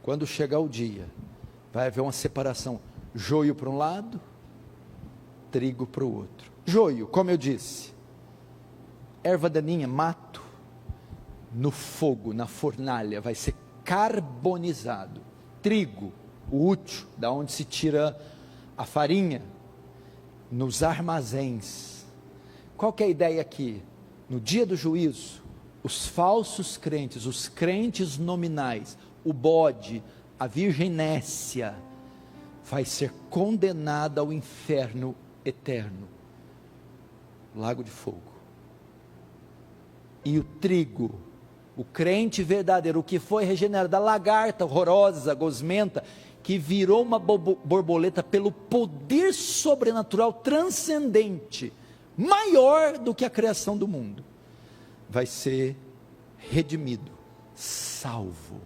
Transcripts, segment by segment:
quando chegar o dia, vai haver uma separação, joio para um lado, trigo para o outro. Joio, como eu disse, erva daninha, mato, no fogo, na fornalha, vai ser carbonizado. Trigo, o útil, da onde se tira a farinha, nos armazéns. Qual que é a ideia aqui? No dia do juízo, os falsos crentes, os crentes nominais, o bode, a virgem nécia, vai ser condenada ao inferno eterno, lago de fogo. E o trigo, o crente verdadeiro, o que foi regenerado, a lagarta horrorosa, gosmenta, que virou uma borboleta pelo poder sobrenatural transcendente, maior do que a criação do mundo, vai ser redimido, salvo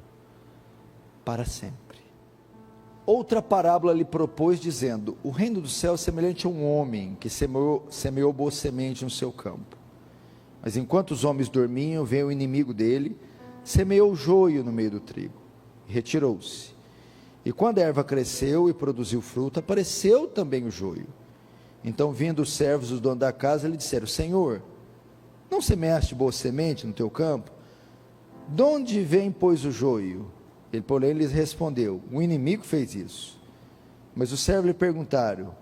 para sempre. Outra parábola lhe propôs, dizendo: o reino do céu é semelhante a um homem que semeou boa semente no seu campo. Mas enquanto os homens dormiam, veio o inimigo dele, semeou joio no meio do trigo, e retirou-se. E quando a erva cresceu e produziu fruto, apareceu também o joio. Então, vindo os servos do dono da casa, lhe disseram: Senhor, não semeaste boa semente no teu campo? De onde vem, pois, o joio? Ele, porém, lhes respondeu: o inimigo fez isso. Mas os servos lhe perguntaram: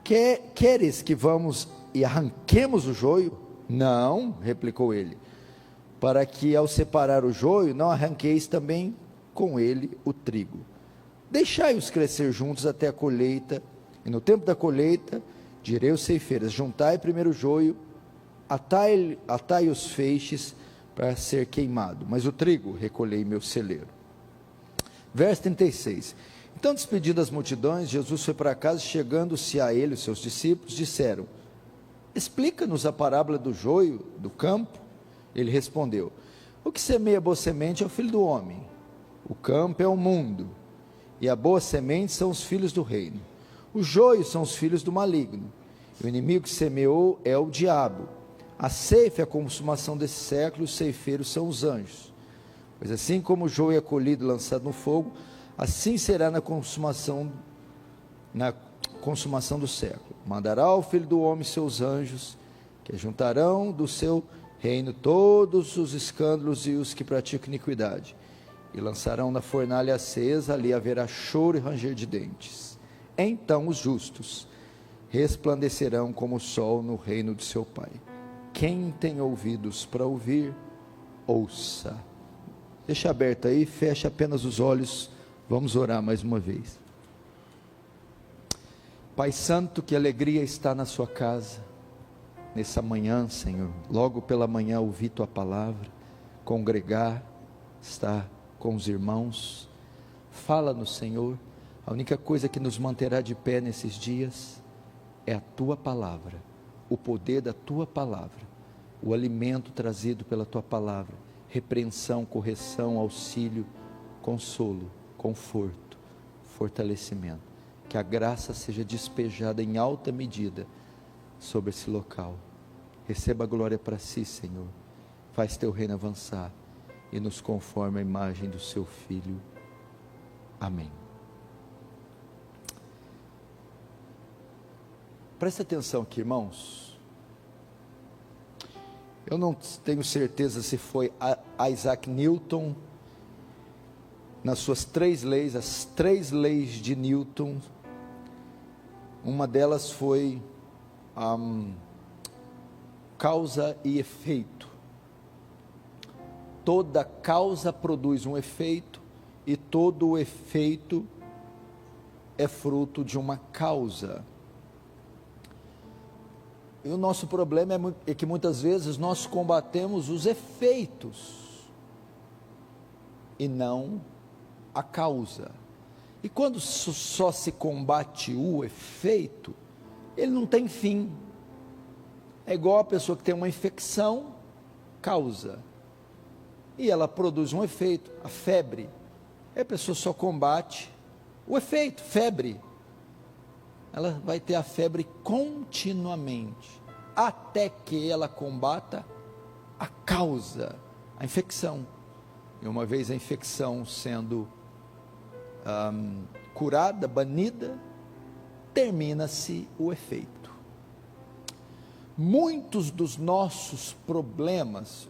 queres que vamos e arranquemos o joio? Não, replicou ele, para que ao separar o joio, não arranqueis também com ele o trigo. Deixai-os crescer juntos até a colheita, e no tempo da colheita, direi aos ceifeiros: juntai primeiro o joio, atai os feixes para ser queimado, mas o trigo recolhei em meu celeiro. Verso 36. Então, despedindo as multidões, Jesus foi para casa, chegando-se a ele, os seus discípulos, disseram: explica-nos a parábola do joio do campo. Ele respondeu: o que semeia boa semente é o filho do homem, o campo é o mundo, e a boa semente são os filhos do reino. Os joios são os filhos do maligno, e o inimigo que semeou é o diabo. A ceifa é a consumação desse século, os ceifeiros são os anjos. Pois assim como o joio é colhido e lançado no fogo, assim será na consumação do século. Mandará o Filho do Homem seus anjos, que juntarão do seu reino todos os escândalos e os que praticam iniquidade, e lançarão na fornalha acesa, ali haverá choro e ranger de dentes. Então os justos resplandecerão como o sol no reino de seu Pai. Quem tem ouvidos para ouvir, ouça. Deixa aberto aí, fecha apenas os olhos, vamos orar mais uma vez. Pai Santo, que alegria está na sua casa, nessa manhã, Senhor, logo pela manhã ouvir tua palavra, congregar, estar com os irmãos. Fala-nos, Senhor. A única coisa que nos manterá de pé nesses dias é a tua palavra, o poder da tua palavra, o alimento trazido pela tua palavra, repreensão, correção, auxílio, consolo, conforto, fortalecimento. Que a graça seja despejada em alta medida sobre esse local. Receba a glória para si, Senhor. Faz teu reino avançar e nos conforme a imagem do seu Filho. Amém. Presta atenção aqui, irmãos. Eu não tenho certeza se foi Isaac Newton, nas suas 3 leis, as 3 leis de Newton. Uma delas foi causa e efeito. Toda causa produz um efeito, e todo o efeito é fruto de uma causa. E o nosso problema é que muitas vezes nós combatemos os efeitos e não a causa. E quando só se combate o efeito, ele não tem fim. É igual a pessoa que tem uma infecção, causa, e ela produz um efeito, a febre. E a pessoa só combate o efeito, febre. Ela vai ter a febre continuamente, até que ela combata a causa, a infecção. E uma vez a infecção sendo curada, banida, termina-se o efeito. Muitos dos nossos problemas,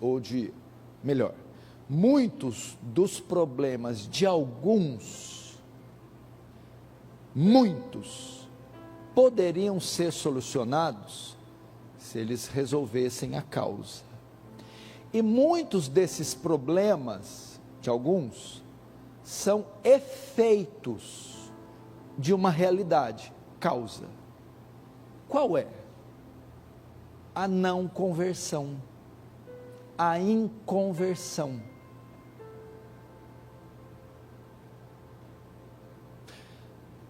muitos dos problemas de alguns, poderiam ser solucionados se eles resolvessem a causa. E muitos desses problemas, de alguns, são efeitos de uma realidade, causa. Qual é? A não conversão, a inconversão.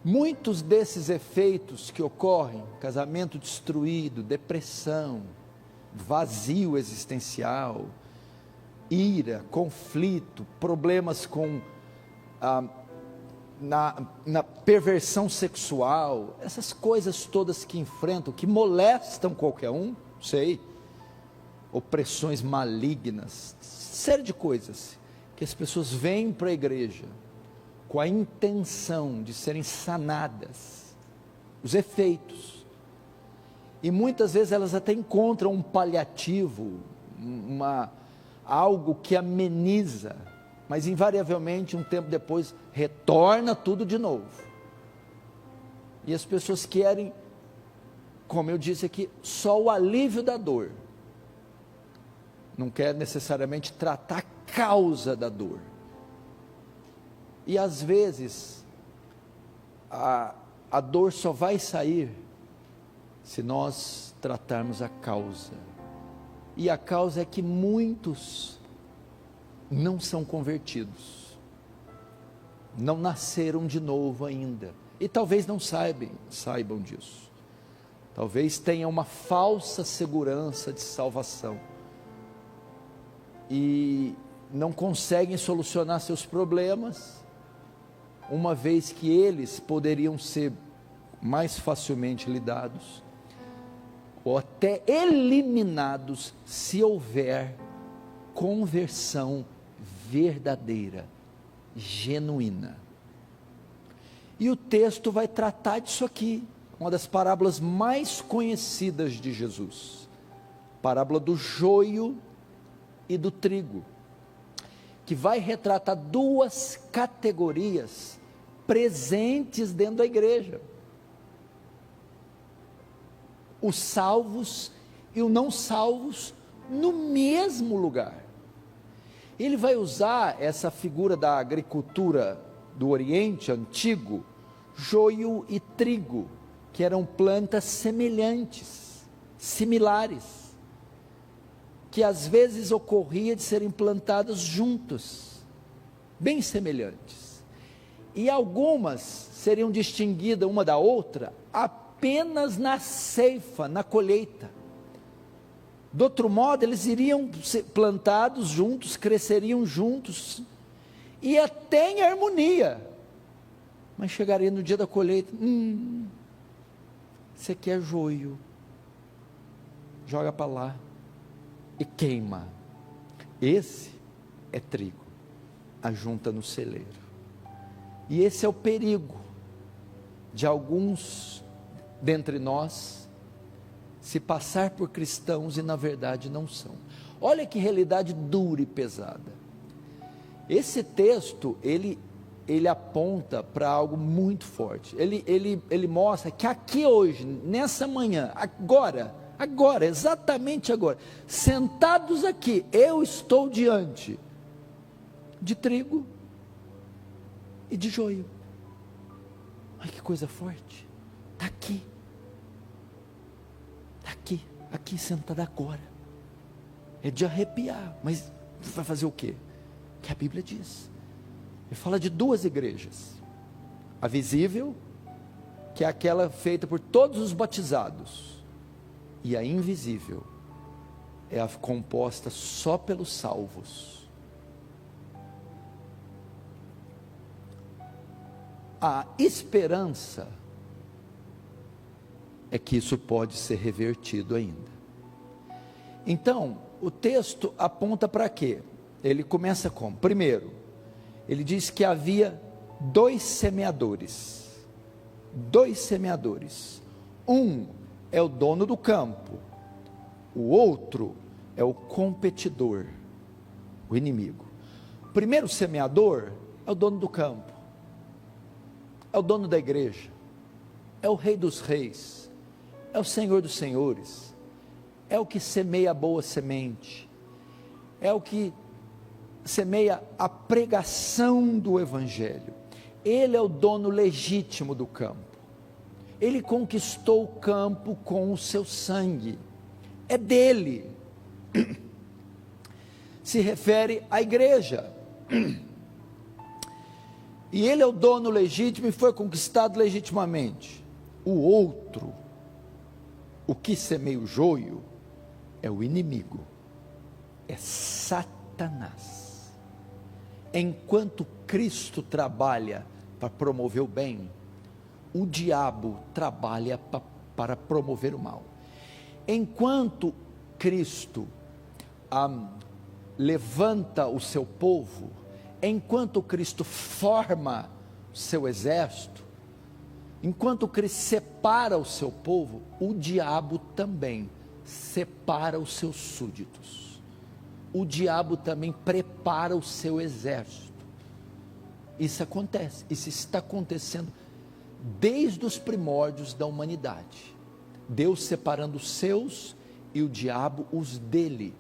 Muitos desses efeitos que ocorrem, casamento destruído, depressão, vazio existencial, ira, conflito, problemas com na perversão sexual, essas coisas todas que enfrentam, que molestam qualquer um, opressões malignas, série de coisas, que as pessoas vêm para a igreja, com a intenção de serem sanadas, os efeitos, e muitas vezes elas até encontram um paliativo, algo que ameniza, mas invariavelmente um tempo depois retorna tudo de novo, e as pessoas querem, como eu disse aqui, só o alívio da dor, não quer necessariamente tratar a causa da dor, e às vezes a dor só vai sair se nós tratarmos a causa, e a causa é que muitos não são convertidos, não nasceram de novo ainda, e talvez não saibam disso, talvez tenham uma falsa segurança de salvação, e não conseguem solucionar seus problemas, uma vez que eles poderiam ser mais facilmente lidados, ou até eliminados, se houver conversão verdadeira, genuína. E o texto vai tratar disso aqui, uma das parábolas mais conhecidas de Jesus, parábola do joio e do trigo, que vai retratar duas categorias presentes dentro da igreja, os salvos e os não salvos no mesmo lugar. Ele vai usar essa figura da agricultura do Oriente Antigo, joio e trigo, que eram plantas semelhantes, similares, que às vezes ocorria de serem plantadas juntas, bem semelhantes, e algumas seriam distinguidas uma da outra apenas na ceifa, na colheita. Do outro modo, eles iriam ser plantados juntos, cresceriam juntos, e até em harmonia, mas chegaria no dia da colheita, você quer joio, joga para lá, e queima. Esse é trigo, ajunta no celeiro, e esse é o perigo de alguns dentre nós, se passar por cristãos e na verdade não são. Olha que realidade dura e pesada. Esse texto, ele aponta para algo muito forte, ele mostra que aqui hoje, nessa manhã, agora, exatamente agora, sentados aqui, eu estou diante de trigo e de joio. Ai, que coisa forte, está aqui sentado agora, é de arrepiar, mas vai fazer o quê? Que a Bíblia diz, ele fala de duas igrejas, a visível, que é aquela feita por todos os batizados, e a invisível, é a composta só pelos salvos. A esperança é que isso pode ser revertido ainda. Então, o texto aponta para quê? Ele começa como? Primeiro, ele diz que havia dois semeadores. Dois semeadores. Um é o dono do campo, o outro é o competidor, o inimigo. O primeiro semeador é o dono do campo, é o dono da igreja, é o Rei dos Reis, é o Senhor dos Senhores, é o que semeia a boa semente, é o que semeia a pregação do Evangelho. Ele é o dono legítimo do campo. Ele conquistou o campo com o seu sangue, é dele. Se refere à igreja, e ele é o dono legítimo e foi conquistado legitimamente. O outro, o que semeia o joio, é o inimigo, é Satanás. Enquanto Cristo trabalha para promover o bem, o diabo trabalha para promover o mal. Enquanto Cristo levanta o seu povo, enquanto Cristo forma o seu exército, enquanto Cristo separa o seu povo, o diabo também separa os seus súditos. O diabo também prepara o seu exército. Isso acontece, isso está acontecendo desde os primórdios da humanidade. Deus separando os seus e o diabo os dele.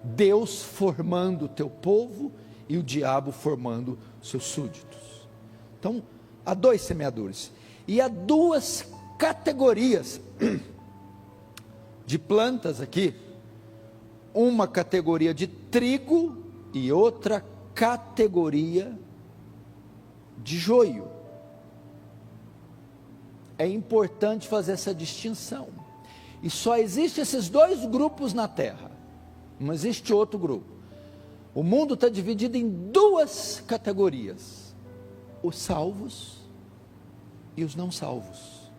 Deus formando o teu povo e o diabo formando seus súditos. Então, há dois semeadores e há duas categorias de plantas aqui. Uma categoria de trigo e outra categoria de joio. É importante fazer essa distinção. E só existem esses dois grupos na terra. Não existe outro grupo. O mundo está dividido em duas categorias: os salvos e os não salvos,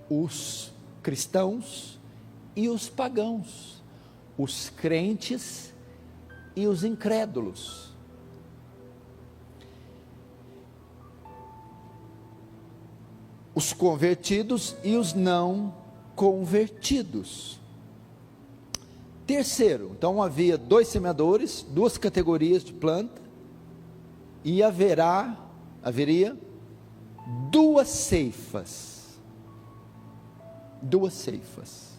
os cristãos e os pagãos, os crentes e os incrédulos. Os convertidos e os não convertidos. Terceiro, então havia dois semeadores, duas categorias de planta, e haveria duas ceifas. Duas ceifas.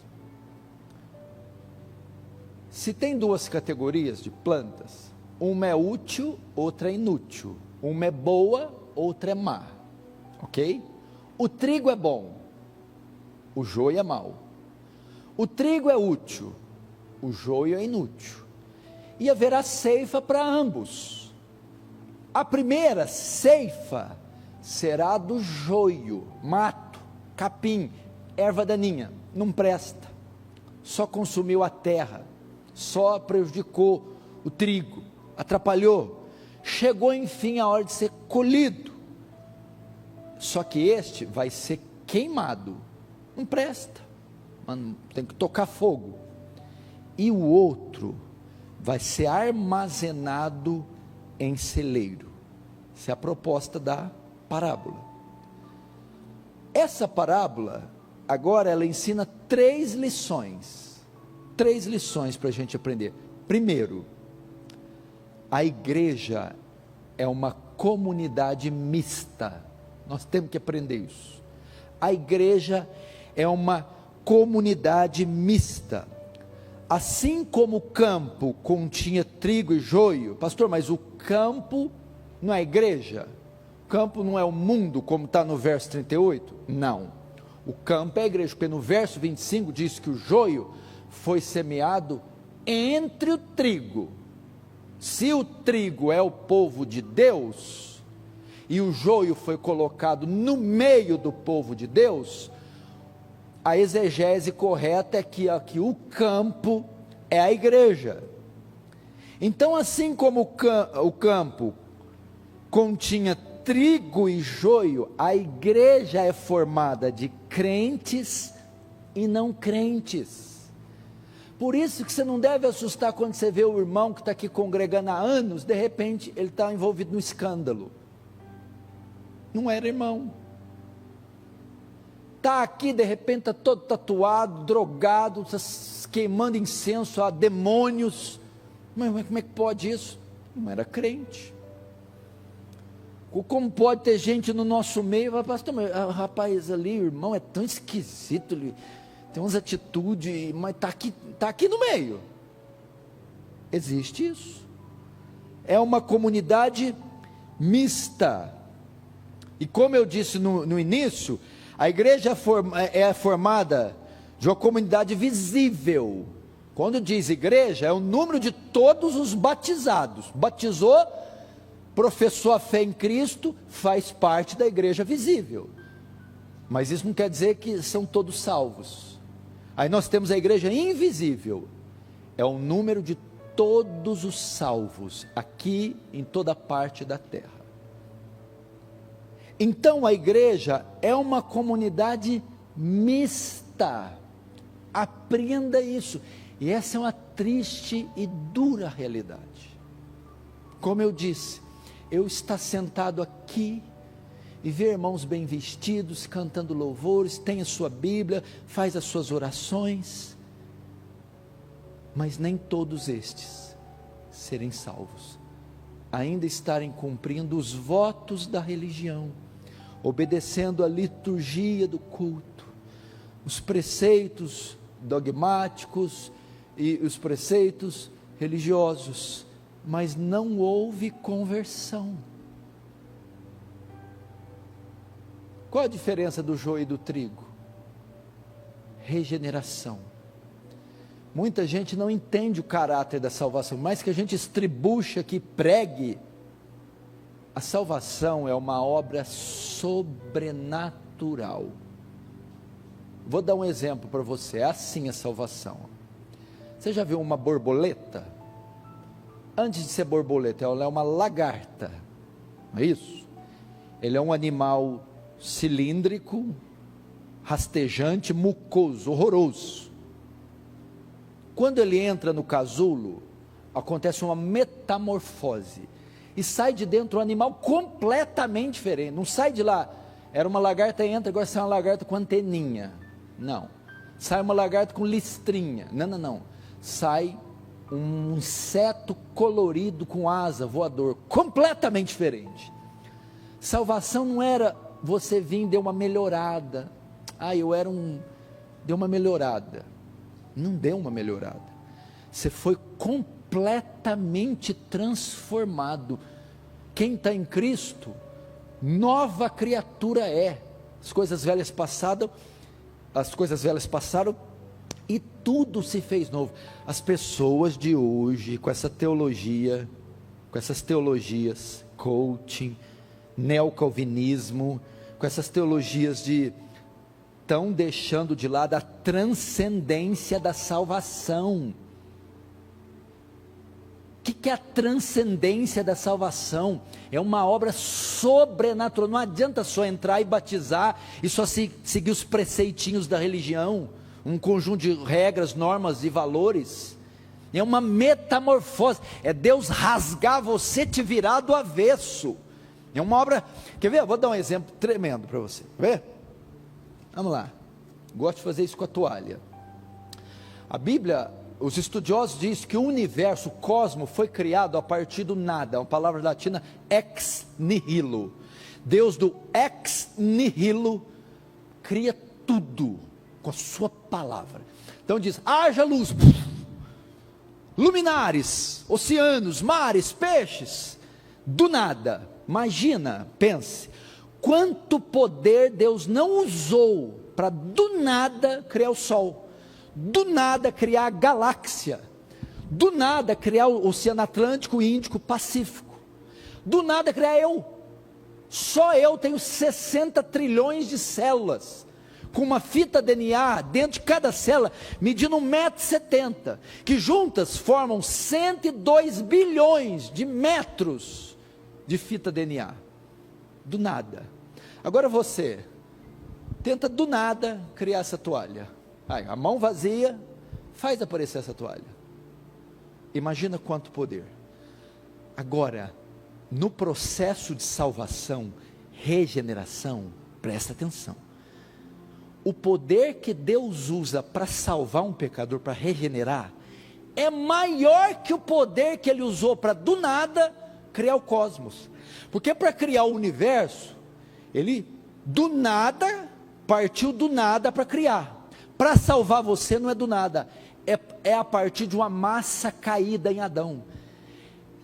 Se tem duas categorias de plantas, uma é útil, outra é inútil. Uma é boa, outra é má. Ok? O trigo é bom, o joio é mau. O trigo é útil, o joio é inútil. E haverá ceifa para ambos. A primeira ceifa será do joio, mato, capim, erva daninha, não presta, só consumiu a terra, só prejudicou o trigo, atrapalhou. Chegou enfim a hora de ser colhido, só que este vai ser queimado, não presta, tem que tocar fogo. E o outro vai ser armazenado em celeiro. Essa é a proposta da parábola. Essa parábola, agora ela ensina três lições para a gente aprender. Primeiro, a igreja é uma comunidade mista. Nós temos que aprender isso. A igreja é uma comunidade mista. Assim como o campo continha trigo e joio, pastor, mas o campo não é a igreja? O campo não é o mundo, como está no verso 38? Não, o campo é a igreja, porque no verso 25 diz que o joio foi semeado entre o trigo. Se o trigo é o povo de Deus, e o joio foi colocado no meio do povo de Deus, a exegese correta é que aqui o campo é a igreja. Então, assim como o campo continha trigo e joio, a igreja é formada de crentes e não crentes. Por isso que você não deve assustar quando você vê o irmão que está aqui congregando há anos, de repente ele está envolvido no escândalo. Não era irmão. Está aqui, de repente está todo tatuado, drogado, tá queimando incenso a demônios. Mas como é que pode isso? Não era crente. Como pode ter gente no nosso meio, pastor, mas, rapaz ali, o irmão é tão esquisito, ele tem umas atitudes, mas está aqui no meio. Existe isso. É uma comunidade mista. E como eu disse no início, a igreja é formada de uma comunidade visível. Quando diz igreja, é o número de todos os batizados. Batizou, professou a fé em Cristo, faz parte da igreja visível. Mas isso não quer dizer que são todos salvos. Aí nós temos a igreja invisível. É o número de todos os salvos, aqui em toda parte da terra. Então a igreja é uma comunidade mista. Aprenda isso. E essa é uma triste e dura realidade. Como eu disse, eu estar sentado aqui e ver irmãos bem vestidos, cantando louvores, tem a sua Bíblia, faz as suas orações, mas nem todos estes serem salvos, ainda estarem cumprindo os votos da religião, obedecendo a liturgia do culto, os preceitos dogmáticos e os preceitos religiosos, mas não houve conversão. Qual a diferença do joio e do trigo? Regeneração. Muita gente não entende o caráter da salvação, mais que a gente estribucha que pregue, a salvação é uma obra sobrenatural. Vou dar um exemplo para você, é assim a salvação. Você já viu uma borboleta? Antes de ser borboleta, ela é uma lagarta, não é isso? Ele é um animal cilíndrico, rastejante, mucoso, horroroso. Quando ele entra no casulo, acontece uma metamorfose, e sai de dentro um animal completamente diferente, não sai de lá, era uma lagarta, entra, agora sai uma lagarta com anteninha, não, sai uma lagarta com listrinha, não, sai um inseto colorido com asa, voador, completamente diferente. Salvação não era você vir e deu uma melhorada, deu uma melhorada, não deu uma melhorada, você foi completamente transformado. Quem está em Cristo, nova criatura é. As coisas velhas passaram e tudo se fez novo. As pessoas de hoje, com essa teologia, com essas teologias, coaching, neocalvinismo, com essas teologias estão deixando de lado a transcendência da salvação. O que é a transcendência da salvação? É uma obra sobrenatural. Não adianta só entrar e batizar e só seguir os preceitinhos da religião, um conjunto de regras, normas e valores. É uma metamorfose, é Deus rasgar você, te virar do avesso. É uma obra, quer ver? Eu vou dar um exemplo tremendo para você, quer ver? Vamos lá, gosto de fazer isso com a toalha. A Bíblia, os estudiosos dizem que o universo, o cosmos, foi criado a partir do nada, uma palavra latina, ex nihilo. Deus do ex nihilo cria tudo com a sua palavra. Então diz, haja luz, luminares, oceanos, mares, peixes, do nada. Imagina, pense, quanto poder Deus não usou para do nada criar o sol, do nada criar a galáxia, do nada criar o Oceano Atlântico, Índico, Pacífico, do nada criar eu. Só eu tenho 60 trilhões de células, com uma fita DNA dentro de cada célula, medindo 1,70 m, que juntas formam 102 bilhões de metros de fita DNA, do nada. Agora você, tenta do nada criar essa toalha, a mão vazia, faz aparecer essa toalha. Imagina quanto poder. Agora, no processo de salvação, regeneração, presta atenção. O poder que Deus usa para salvar um pecador, para regenerar, é maior que o poder que Ele usou para, do nada, criar o cosmos. Porque para criar o universo, Ele, do nada, partiu do nada para criar. Para salvar você não é do nada, é a partir de uma massa caída em Adão.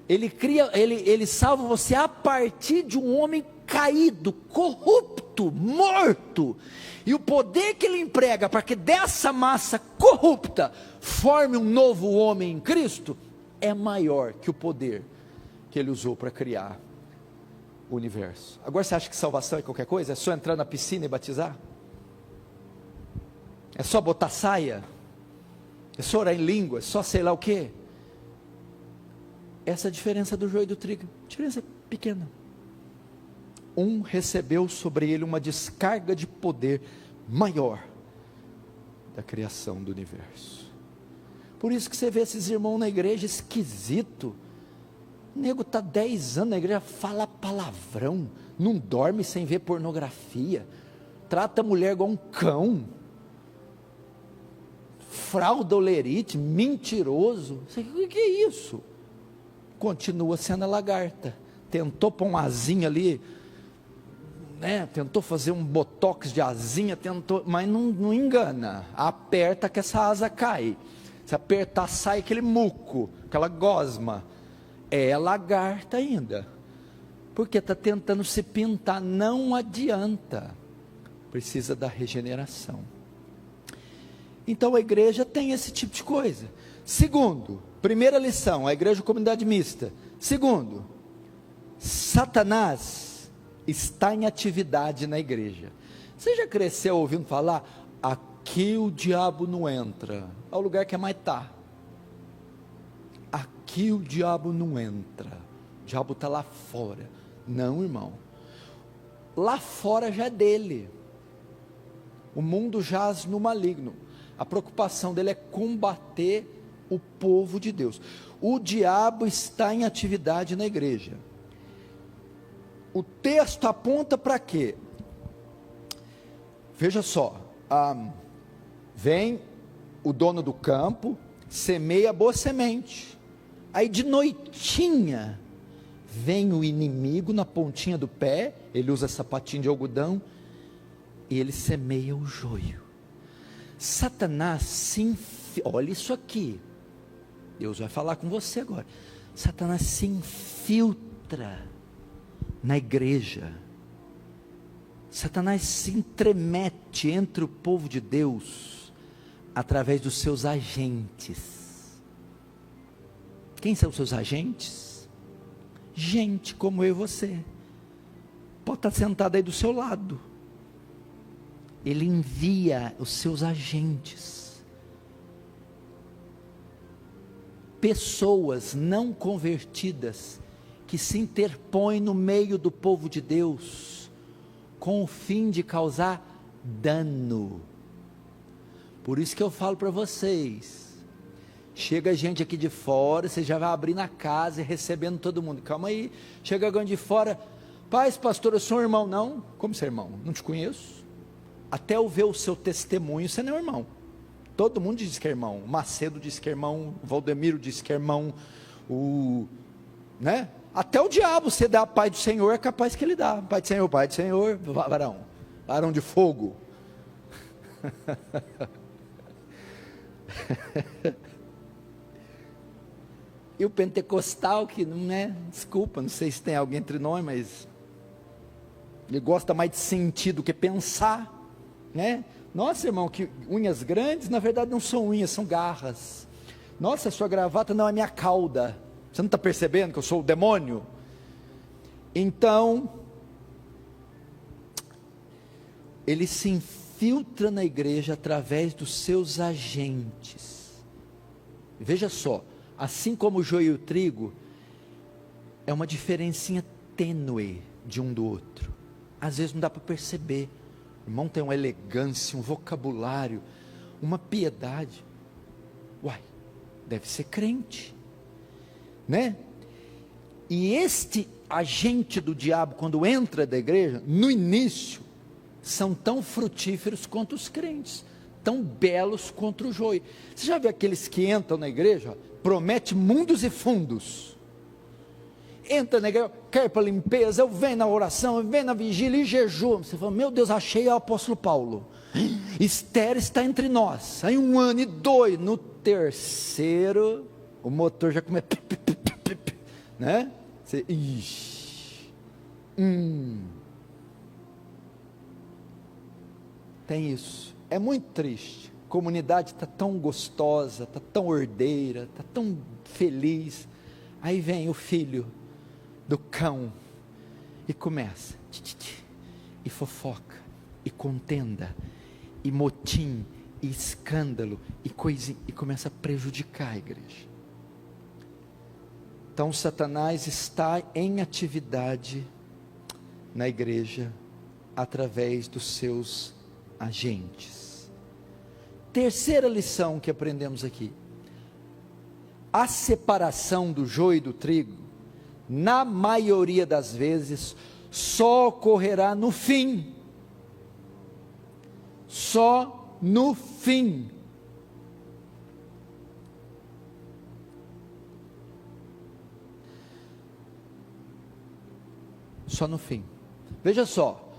Ele salva você a partir de um homem caído, corrupto, morto. E o poder que Ele emprega para que dessa massa corrupta forme um novo homem em Cristo, é maior que o poder que Ele usou para criar o universo. Agora você acha que salvação é qualquer coisa? É só entrar na piscina e batizar? É só botar saia? É só orar em língua? É só sei lá o quê? Essa é a diferença do joio e do trigo. Diferença pequena. Um recebeu sobre ele uma descarga de poder maior da criação do universo. Por isso que você vê esses irmãos na igreja esquisito. O nego está 10 anos na igreja, fala palavrão, não dorme sem ver pornografia, trata a mulher igual um cão, fraudolerite, mentiroso. O que é isso? Continua sendo a lagarta. Tentou pôr uma asinha ali, né? Tentou fazer um botox de asinha, tentou, mas não engana. Aperta que essa asa cai. Se apertar, sai aquele muco, aquela gosma. É lagarta ainda, porque está tentando se pintar. Não adianta, precisa da regeneração. Então a igreja tem esse tipo de coisa. Segundo, primeira lição, a igreja comunidade mista. Segundo, Satanás está em atividade na igreja. Você já cresceu ouvindo falar, aqui o diabo não entra, é o lugar que é mais tá. Aqui o diabo não entra, o diabo está lá fora. Não, irmão, lá fora já é dele. O mundo jaz no maligno. A preocupação dele é combater o povo de Deus. O diabo está em atividade na igreja. O texto aponta para quê? Veja só, vem o dono do campo, semeia boa semente. Aí de noitinha, vem o inimigo na pontinha do pé, ele usa sapatinho de algodão, e ele semeia o joio. Satanás se infiltra, olha isso aqui, Deus vai falar com você agora. Satanás se infiltra na igreja. Satanás se entremete entre o povo de Deus, através dos seus agentes. Quem são os seus agentes? Gente como eu e você, pode estar sentado aí do seu lado. Ele envia os seus agentes, pessoas não convertidas, que se interpõem no meio do povo de Deus, com o fim de causar dano. Por isso que eu falo para vocês, chega gente aqui de fora, você já vai abrindo a casa e recebendo todo mundo. Calma aí, chega alguém de fora, paz pastor, eu sou um irmão. Não, como você é irmão? Não te conheço. Até eu ver o seu testemunho, você não é irmão. Todo mundo diz que é irmão. O Macedo diz que é irmão, o Valdemiro diz que é irmão, né? Até o diabo, você dá a paz do Senhor, é capaz que ele dá. Pai do Senhor, varão de fogo. E o pentecostal, que não é, desculpa, não sei se tem alguém entre nós, mas ele gosta mais de sentir do que pensar, né? Nossa, irmão, que unhas grandes, na verdade não são unhas, são garras. Nossa, sua gravata não é minha cauda. Você não está percebendo que eu sou o demônio? Então, ele se infiltra na igreja através dos seus agentes. Veja só, assim como o joio e o trigo, é uma diferencinha tênue de um do outro. Às vezes não dá para perceber. O irmão tem uma elegância, um vocabulário, uma piedade. Uai, deve ser crente, né? E este agente do diabo, quando entra da igreja, no início, são tão frutíferos quanto os crentes, tão belos quanto o joio. Você já viu aqueles que entram na igreja, promete mundos e fundos, entra na igreja, quer para limpeza, eu venho na oração, eu venho na vigília e jejum. Você fala, meu Deus, achei o apóstolo Paulo. Esther está entre nós. Aí 1 ano e 2, no terceiro, o motor já começa, né? Você, tem isso, é muito triste. A comunidade está tão gostosa, está tão ordeira, está tão feliz. Aí vem o filho do cão e começa, e fofoca, e contenda, e motim, e escândalo, e coisinha, e começa a prejudicar a igreja. Então Satanás está em atividade na igreja, através dos seus agentes. Terceira lição que aprendemos aqui: a separação do joio e do trigo, na maioria das vezes, só ocorrerá no fim. Só no fim. Só no fim. Veja só.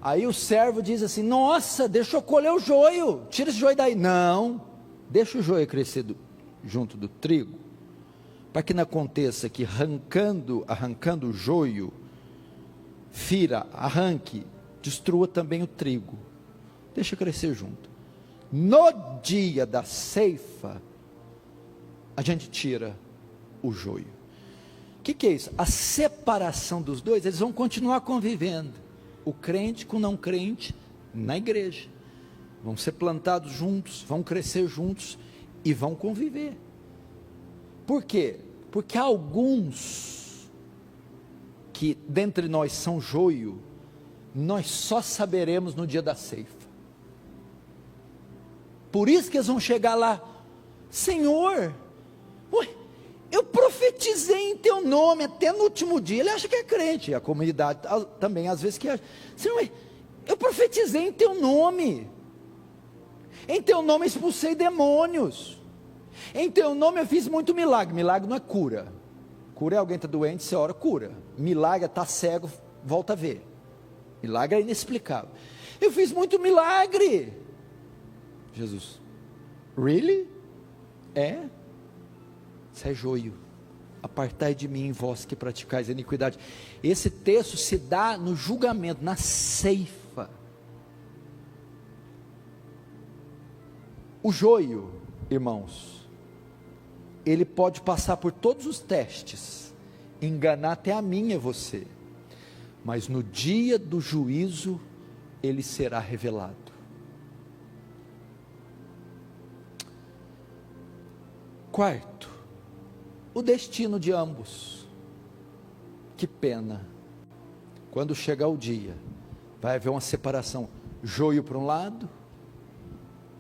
Aí o servo diz assim: nossa, deixa eu colher o joio, tira esse joio daí. Não, deixa o joio crescer junto do trigo, para que não aconteça que arrancando o joio, fira, arranque, destrua também o trigo. Deixa crescer junto. No dia da ceifa, a gente tira o joio. O que é isso? A separação dos dois. Eles vão continuar convivendo, o crente com o não crente, na igreja, vão ser plantados juntos, vão crescer juntos, e vão conviver. Por quê? Porque há alguns, que dentre nós são joio, nós só saberemos no dia da ceifa. Por isso que eles vão chegar lá: Senhor, eu profetizei em teu nome até no último dia. Ele acha que é crente, a comunidade também às vezes que acha: Senhor, eu profetizei em teu nome expulsei demônios, em teu nome eu fiz muito milagre. Milagre não é cura. Cura é alguém está doente, você ora, cura. Milagre é está cego, volta a ver. Milagre é inexplicável. Eu fiz muito milagre. Jesus, really? É? Isso é joio. Apartai de mim, vós que praticais a iniquidade. Esse texto se dá no julgamento, na ceifa. O joio, irmãos, ele pode passar por todos os testes, enganar até a mim e você, mas no dia do juízo, ele será revelado. Quarto, o destino de ambos. Que pena, quando chegar o dia, vai haver uma separação, joio para um lado,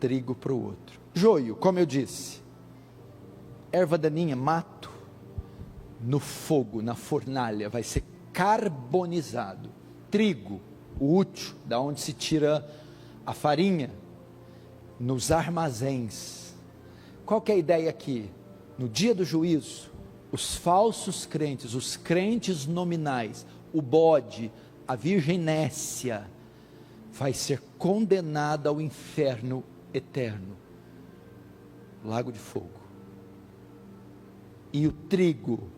trigo para o outro. Joio, como eu disse, erva daninha, mato, no fogo, na fornalha, vai ser carbonizado. Trigo, o útil, da onde se tira a farinha, nos armazéns. Qual que é a ideia aqui? No dia do juízo, os falsos crentes, os crentes nominais, o bode, a virgem nécia, vai ser condenada ao inferno eterno, lago de fogo. E o trigo,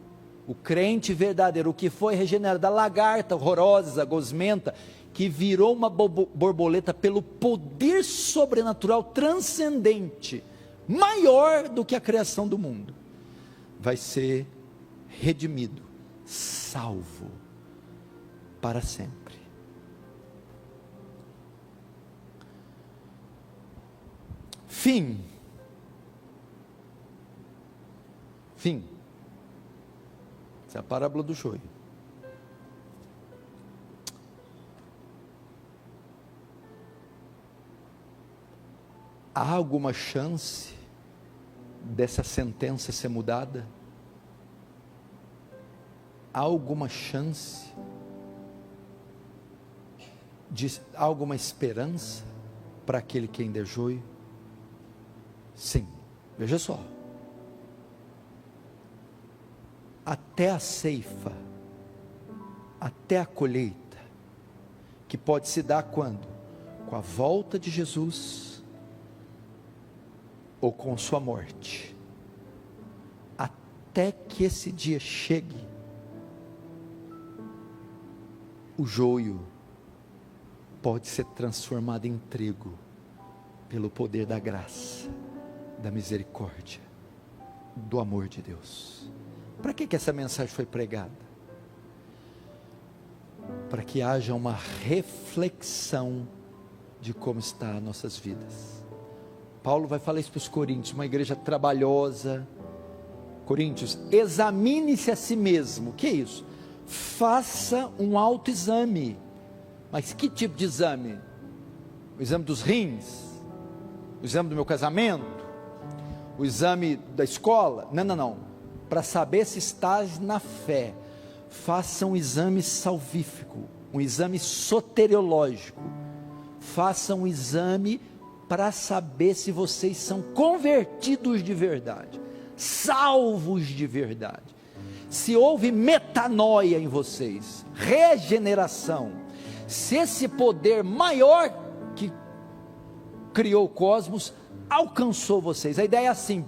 o crente verdadeiro, o que foi regenerado, da lagarta horrorosa, gosmenta, que virou uma borboleta pelo poder sobrenatural transcendente, maior do que a criação do mundo, vai ser redimido, salvo para sempre. Fim. Essa é a parábola do joio. Há alguma chance dessa sentença ser mudada? Há alguma chance? Há alguma esperança para aquele que ainda é joio? Sim, veja só. Até a ceifa, até a colheita, que pode se dar quando? Com a volta de Jesus, ou com sua morte. Até que esse dia chegue, o joio pode ser transformado em trigo, pelo poder da graça, da misericórdia, do amor de Deus. Para que essa mensagem foi pregada? Para que haja uma reflexão de como está as nossas vidas. Paulo vai falar isso para os coríntios, uma igreja trabalhosa. Coríntios, examine-se a si mesmo. O que é isso? Faça um autoexame. Mas que tipo de exame? O exame dos rins? O exame do meu casamento? O exame da escola? Não. Para saber se estás na fé, faça um exame salvífico, um exame soteriológico. Faça um exame para saber se vocês são convertidos de verdade, salvos de verdade. Se houve metanoia em vocês, regeneração, se esse poder maior que criou o cosmos alcançou vocês. A ideia é assim: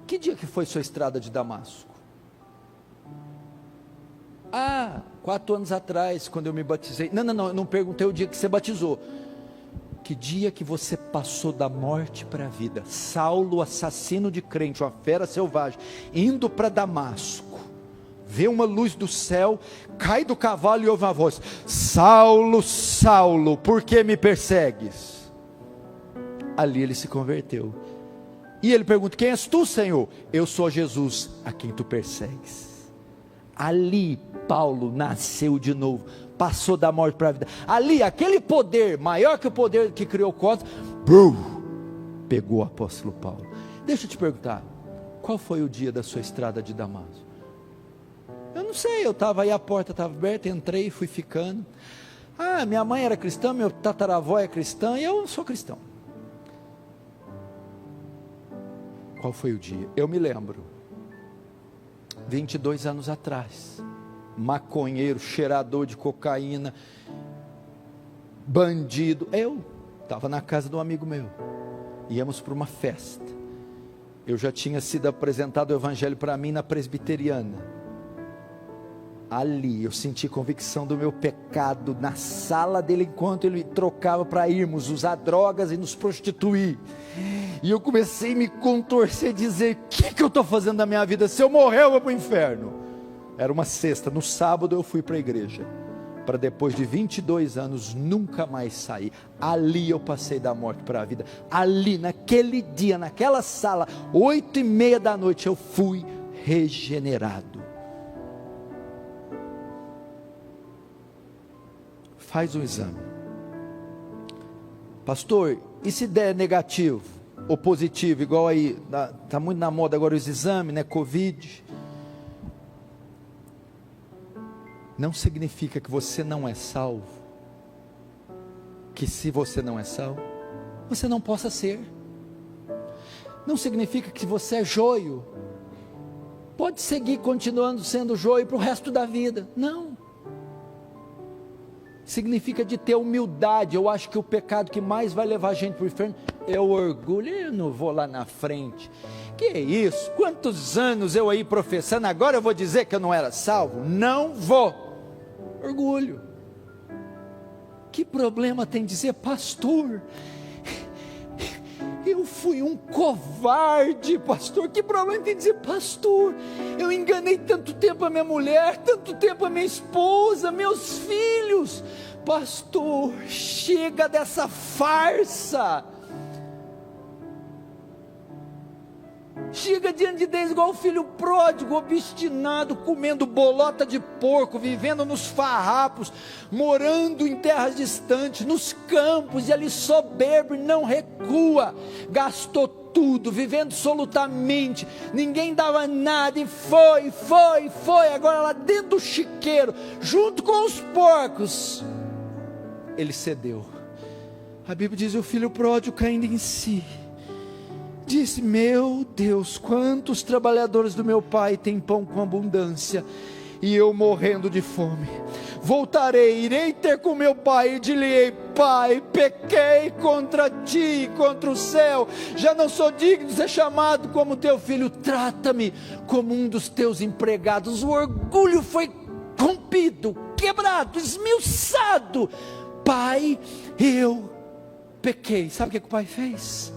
que dia que foi sua estrada de Damasco? 4 anos atrás, quando eu me batizei. Não, eu não perguntei o dia que você batizou. Que dia que você passou da morte para a vida? Saulo, assassino de crente, uma fera selvagem, indo para Damasco, vê uma luz do céu, cai do cavalo e ouve uma voz: Saulo, Saulo, por que me persegues? Ali ele se converteu. E ele pergunta: quem és tu, Senhor? Eu sou Jesus, a quem tu persegues. Ali Paulo nasceu de novo, passou da morte para a vida. Ali, aquele poder, maior que o poder que criou o cosmos, pegou o apóstolo Paulo. Deixa eu te perguntar, qual foi o dia da sua estrada de Damasco? Eu não sei, eu estava aí, a porta estava aberta, entrei e fui ficando. Minha mãe era cristã, meu tataravó é cristã, e eu não sou cristão. Qual foi o dia? Eu me lembro, 22 anos atrás, maconheiro, cheirador de cocaína, bandido. Eu estava na casa de um amigo meu, íamos para uma festa. Eu já tinha sido apresentado o evangelho para mim na presbiteriana. Ali eu senti convicção do meu pecado na sala dele, enquanto ele trocava para irmos usar drogas e nos prostituir. E eu comecei a me contorcer, dizer: o que eu estou fazendo na minha vida? Se eu morrer eu vou para o inferno. Era uma sexta, no sábado eu fui para a igreja, para depois de 22 anos nunca mais sair. Ali eu passei da morte para a vida. Ali, naquele dia, naquela sala, 8:30 da noite, eu fui regenerado. Faz um exame. Pastor, e se der negativo ou positivo, igual aí, está muito na moda agora os exames, né? Covid. Não significa que você não é salvo. Que se você não é salvo, você não possa ser. Não significa que se você é joio, pode seguir continuando sendo joio para o resto da vida. Não. Significa de ter humildade. Eu acho que o pecado que mais vai levar a gente para o inferno é o orgulho. Eu não vou lá na frente. Que isso? Quantos anos eu aí professando, agora eu vou dizer que eu não era salvo? Não vou. Orgulho. Que problema tem dizer: pastor, eu fui um covarde, pastor? Que problema tem dizer: pastor, eu enganei tanto tempo a minha mulher, tanto tempo a minha esposa, meus filhos? Pastor, chega dessa farsa. chega diante de Deus igual o filho pródigo, obstinado, comendo bolota de porco, vivendo nos farrapos, morando em terras distantes, nos campos, e ali soberbo, não recua, gastou tudo, vivendo solutamente, ninguém dava nada, e foi, agora lá dentro do chiqueiro, junto com os porcos, ele cedeu. A Bíblia diz: o filho pródigo, caindo em si, disse: meu Deus, quantos trabalhadores do meu pai têm pão com abundância, e eu morrendo de fome. Voltarei, irei ter com meu pai, e dir-lhe-ei: pai, pequei contra ti e contra o céu, já não sou digno de ser chamado como teu filho, trata-me como um dos teus empregados. O orgulho foi rompido, quebrado, esmiuçado. Pai, eu pequei. Sabe o que o pai fez?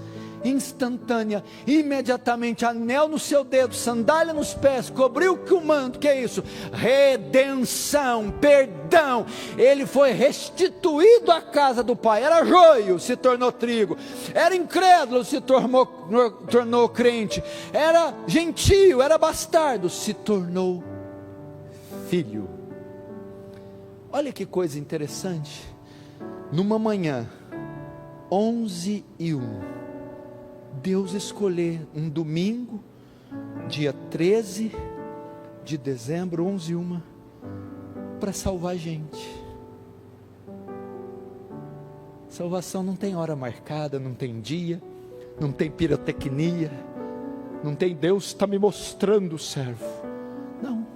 Instantânea, imediatamente, anel no seu dedo, sandália nos pés, cobriu com o manto. Que é isso? Redenção, perdão. Ele foi restituído à casa do pai. Era joio, se tornou trigo. Era incrédulo, se tornou crente. Era gentio, era bastardo, se tornou filho. Olha que coisa interessante. Numa manhã 11:01, Deus escolher um domingo, dia 13 de dezembro, 11:01, para salvar a gente. Salvação não tem hora marcada, não tem dia, não tem pirotecnia, não tem Deus está me mostrando o servo. Não,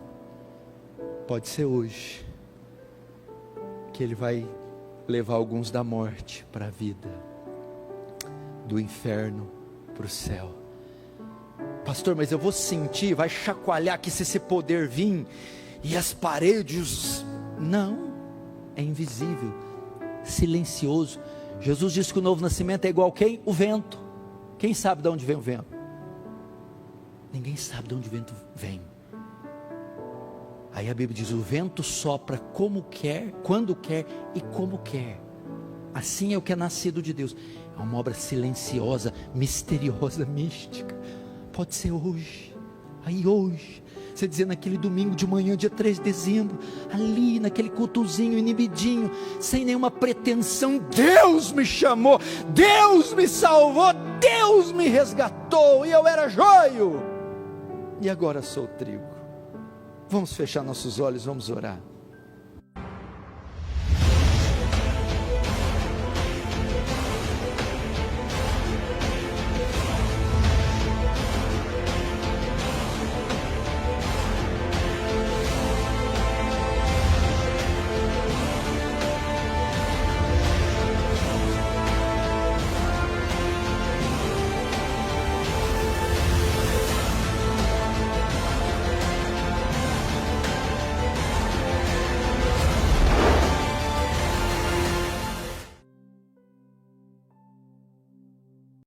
pode ser hoje que Ele vai levar alguns da morte para a vida, do inferno para o céu. Pastor, mas eu vou sentir, vai chacoalhar aqui se esse poder vir, e as paredes, não, é invisível, silencioso. Jesus disse que o novo nascimento é igual a quem? O vento. Quem sabe de onde vem o vento? Ninguém sabe de onde o vento vem. Aí a Bíblia diz: o vento sopra como quer, quando quer e como quer. Assim é o que é nascido de Deus. É uma obra silenciosa, misteriosa, mística. Pode ser hoje. Aí hoje, você dizer naquele domingo de manhã, dia 3 de dezembro, ali naquele cultozinho inibidinho, sem nenhuma pretensão: Deus me chamou, Deus me salvou, Deus me resgatou, e eu era joio, e agora sou trigo. Vamos fechar nossos olhos, vamos orar.